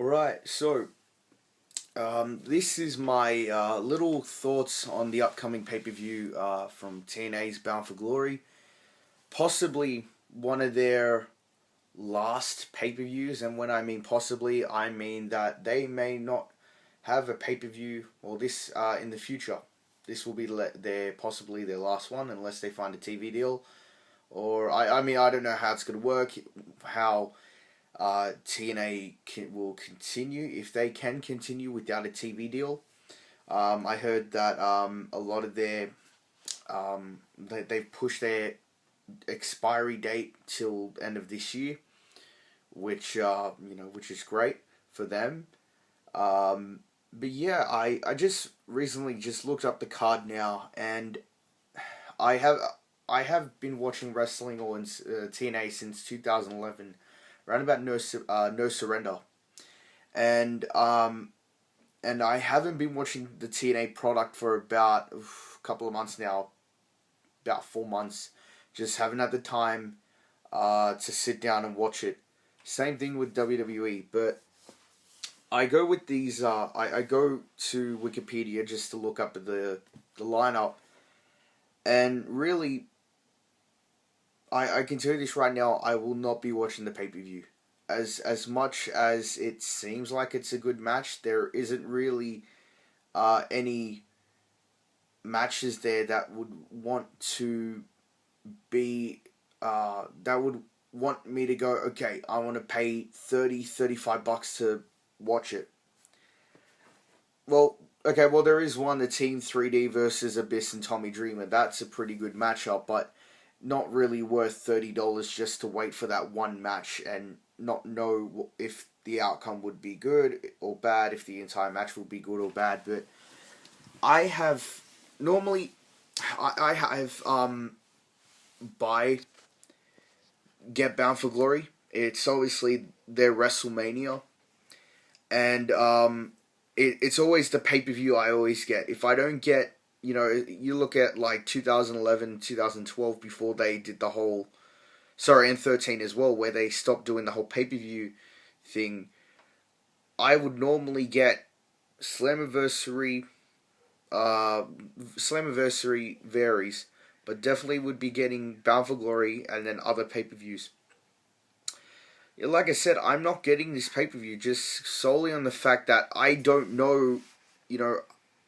Alright, so this is my little thoughts on the upcoming pay-per-view from TNA's Bound for Glory. Possibly one of their last pay-per-views, and when I mean possibly, I mean that they may not have a pay-per-view or this in the future. This will be possibly their last one unless they find a TV deal. Or, I mean, I don't know how it's going to work, how TNA will continue, if they can continue without a TV deal. I heard that a lot of their they've pushed their expiry date till end of this year, which which is great for them. But yeah, I just recently just looked up the card now, and I have been watching wrestling on TNA since 2011, around about No Surrender, and I haven't been watching the TNA product for about a couple of months now, about 4 months. Just haven't had the time to sit down and watch it. Same thing with WWE, but I go with these. I go to Wikipedia just to look up at the lineup, and really, I can tell you this right now. I will not be watching the pay-per-view. As much as it seems like it's a good match, there isn't really any matches there that would want to be that would want me to go, okay, I want to pay $35 to watch it. Well, there is one, the Team 3D versus Abyss and Tommy Dreamer. That's a pretty good matchup, but not really worth $30 just to wait for that one match and not know if the outcome would be good or bad, if the entire match would be good or bad. But I have normally I have Get Bound for Glory. It's obviously their WrestleMania, and it's always the pay-per-view I always get. If I don't get, you look at like 2011, 2012, before they did the whole, and 13 as well, where they stopped doing the whole pay-per-view thing, I would normally get Slammiversary varies, but definitely would be getting Bound for Glory and then other pay-per-views. Like I said, I'm not getting this pay-per-view just solely on the fact that I don't know,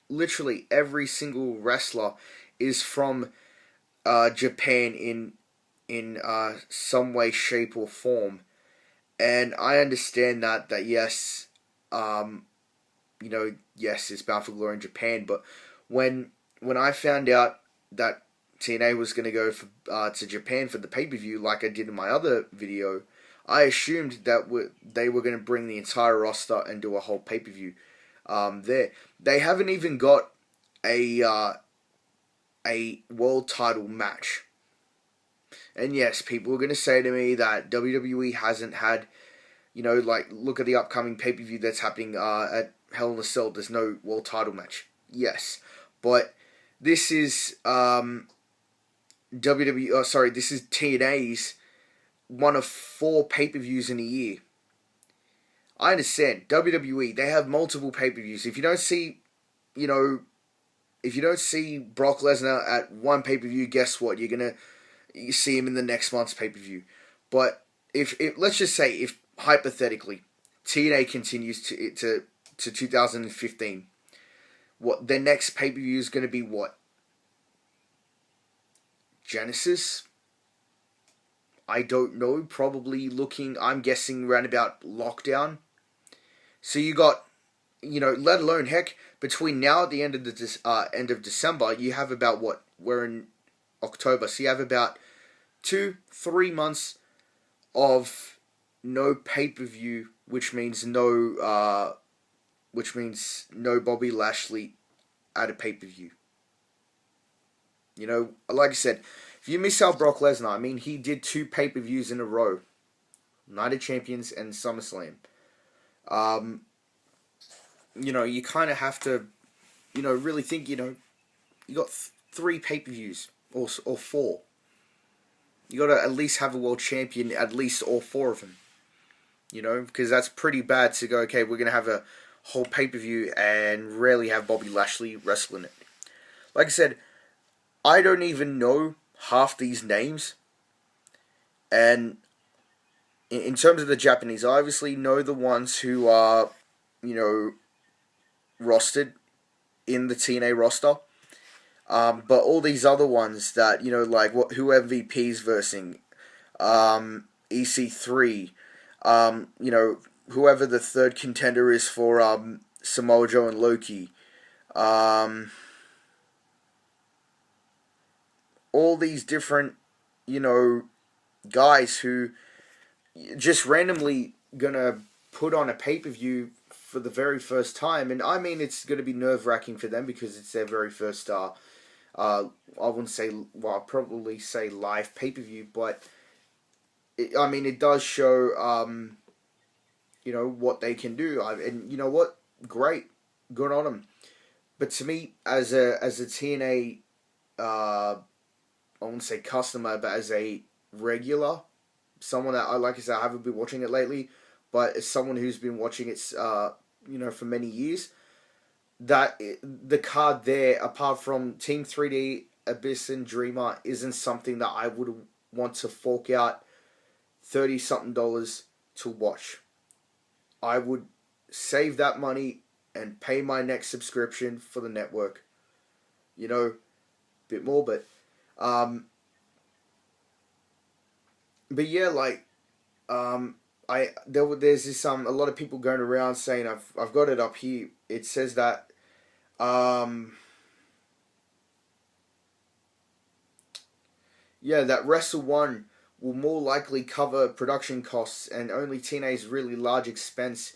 literally every single wrestler is from Japan in some way, shape, or form. And I understand that yes, yes, it's Bound for Glory in Japan, but when I found out that TNA was going to go to Japan for the pay-per-view, like I did in my other video, I assumed that they were going to bring the entire roster and do a whole pay-per-view there. They haven't even got a world title match. And yes, people are going to say to me that WWE hasn't had, look at the upcoming pay-per-view that's happening at Hell in a Cell. There's no world title match. Yes, but this is this is TNA's one of 4 pay-per-views in a year. I understand WWE, they have multiple pay-per-views. If you don't see, if you don't see Brock Lesnar at one pay-per-view, guess what? You see him in the next month's pay-per-view. But if let's just say, if hypothetically TNA continues to 2015, what their next pay-per-view is going to be? What? Genesis? I don't know. Probably I'm guessing around about Lockdown. So you got, let alone, heck, between now at the end of end of December, you have about what? We're in October, so you have about 2-3 months of no pay-per-view, which means no Bobby Lashley at a pay-per-view. Like I said, if you miss out Brock Lesnar, he did 2 pay-per-views in a row, Night of Champions and SummerSlam. You kind of have to, really think, you got 3 pay-per-views or 4. You got to at least have a world champion, at least all 4 of them. because that's pretty bad to go, okay, we're going to have a whole pay-per-view and rarely have Bobby Lashley wrestling it. Like I said, I don't even know half these names, and in terms of the Japanese, I obviously know the ones who are, rostered in the TNA roster. But all these other ones that, like who MVP's versing, EC3, whoever the third contender is for Samoa Joe and Loki, all these different, guys who just randomly gonna put on a pay-per-view for the very first time. And I mean, it's gonna be nerve-wracking for them because it's their very first I wouldn't say, well, I'll probably say live pay-per-view, but it does show, what they can do. And you know what? Great. Good on them. But to me, as a TNA, I wouldn't say customer, but as a regular, someone that like I said, I haven't been watching it lately, but as someone who's been watching it, for many years, that the card there, apart from Team 3D, Abyss, and Dreamer, isn't something that I would want to fork out $30-something to watch. I would save that money and pay my next subscription for the network. A bit more, but yeah, there's this a lot of people going around saying, I've got it up here. It says that that Wrestle 1 will more likely cover production costs, and only TNA's really large expense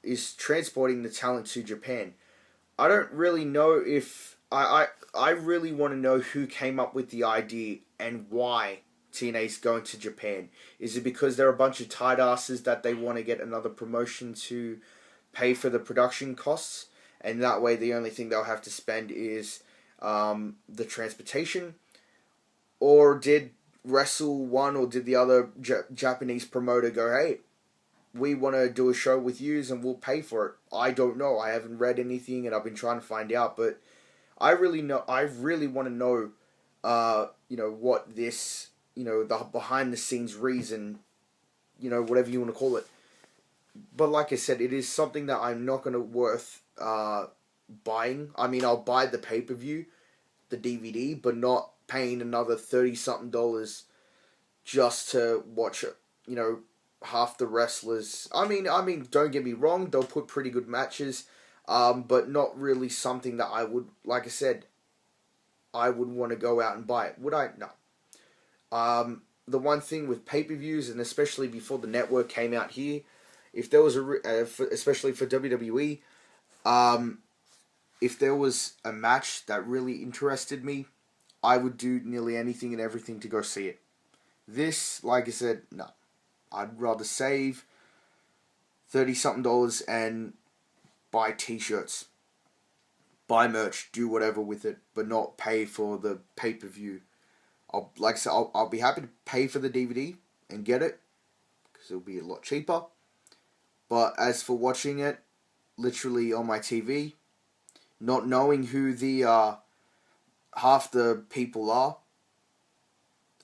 is transporting the talent to Japan. I don't really know if I really want to know who came up with the idea and why TNA's going to Japan. Is it because they're a bunch of tight asses that they want to get another promotion to pay for the production costs, and that way the only thing they'll have to spend is the transportation? Or did Wrestle 1 or did the other Japanese promoter go, hey, we want to do a show with yous and we'll pay for it? I don't know. I haven't read anything and I've been trying to find out, but I really want to know what this, the behind the scenes reason, whatever you want to call it. But like I said, it is something that I'm not going to worth buying. I mean, I'll buy the pay-per-view, the DVD, but not paying another $30-something just to watch, half the wrestlers. I mean, don't get me wrong, they'll put pretty good matches, but not really something that I would, like I said, I would want to go out and buy it. Would I? No. The one thing with pay-per-views, and especially before the network came out here, if there was especially for WWE, if there was a match that really interested me, I would do nearly anything and everything to go see it. This, like I said, no. I'd rather save $30-something and buy t-shirts, buy merch, do whatever with it, but not pay for the pay-per-view. I'll be happy to pay for the DVD and get it, because it'll be a lot cheaper. But as for watching it, literally on my TV, not knowing who the half the people are,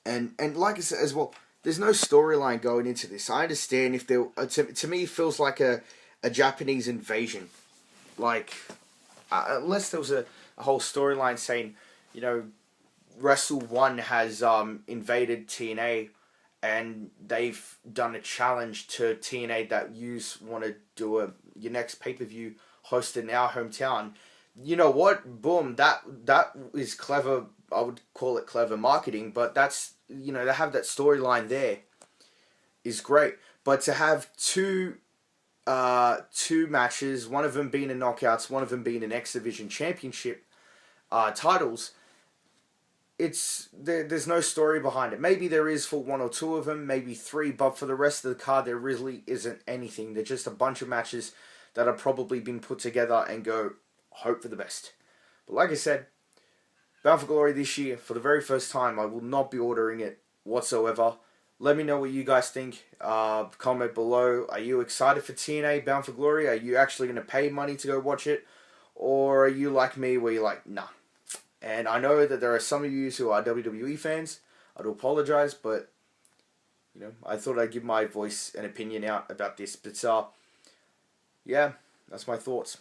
and like I said as well, there's no storyline going into this. I understand if there, to me, it feels like a Japanese invasion, unless there was a whole storyline saying, Wrestle 1 has invaded TNA, and they've done a challenge to TNA that you want to do your next pay-per-view hosted in our hometown. You know what? Boom. That is clever. I would call it clever marketing, but that's, to have that storyline there is great. But to have two matches, one of them being a knockouts, one of them being an X Division Championship titles, there's no story behind it. Maybe there is for one or two of them, maybe three, but for the rest of the card, there really isn't anything. They're just a bunch of matches that have probably been put together and go, hope for the best. But like I said, Bound for Glory this year, for the very first time, I will not be ordering it whatsoever. Let me know what you guys think. Comment below. Are you excited for TNA Bound for Glory? Are you actually going to pay money to go watch it? Or are you like me where you're like, nah. And I know that there are some of you who are WWE fans. I do apologize, but I thought I'd give my voice and opinion out about this. But yeah, that's my thoughts.